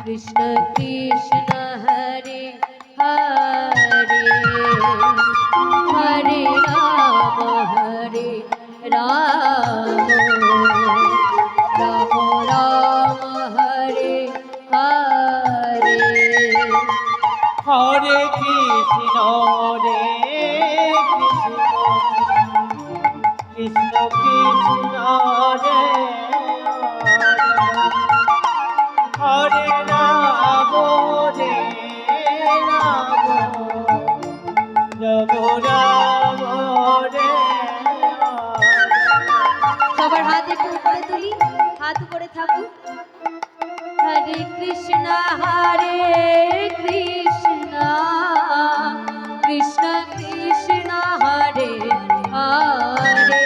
कृष्ण कृष्ण हरे हरे हरे राम राम राम हरे हरे हरे कृष्ण कृष्ण कृष्ण हरे हरे राम राम राम हरे সবার হাত একটু উপরে তুলি, হাত উপরে থাকুক। হরে কৃষ্ণ কৃষ্ণ কৃষ্ণ হরে হরে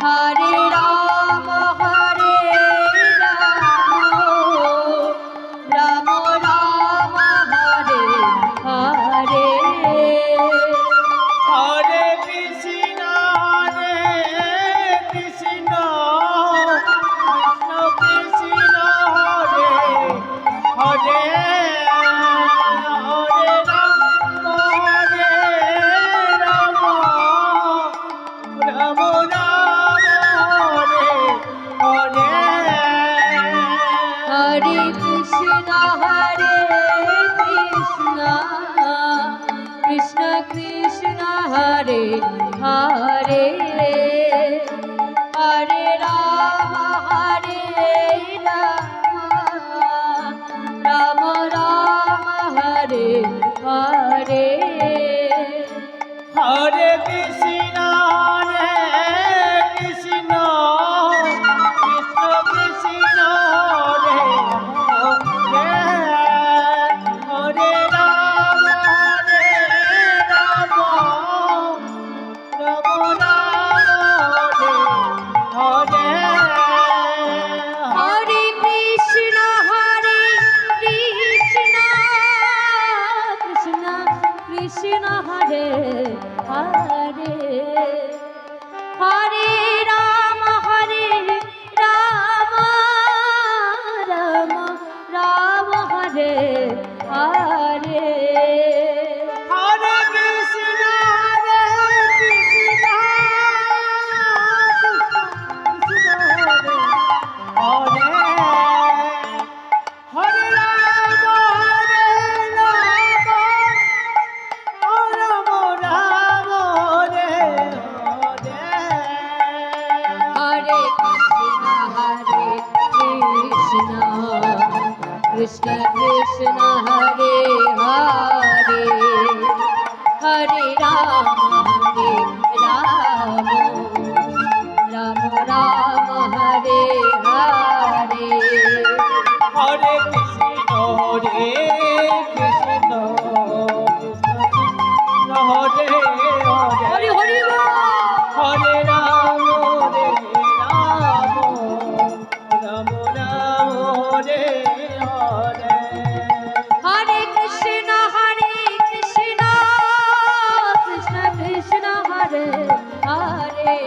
হরে রাম রাম রাম হরে হরে हरे कृष्ण कृष्ण कृष्ण हरे हरे हरे राम राम राम हरे हरे हरे कृष्ण कृष्ण कृष्ण हरे हरे हरे राम राम राम हरे हरे हरे कृष्ण कृष्ण कृष्ण हरे हरे राम राम हरे हरे कृष्ण कृष्ण कृष्ण हरे हरे हरे राम राम राम हरे हरे हरे कृष्ण कृष्ण हरे हरे राम राम हरे हरे कृष्ण कृष्ण हरे हरे हरे राम राम राम हरे हरे हरे कृष्ण कृष्ण हरे हरि हरि हरे राम राम हरे हरे हरे कृष्ण कृष्ण कृष्ण हरे हरे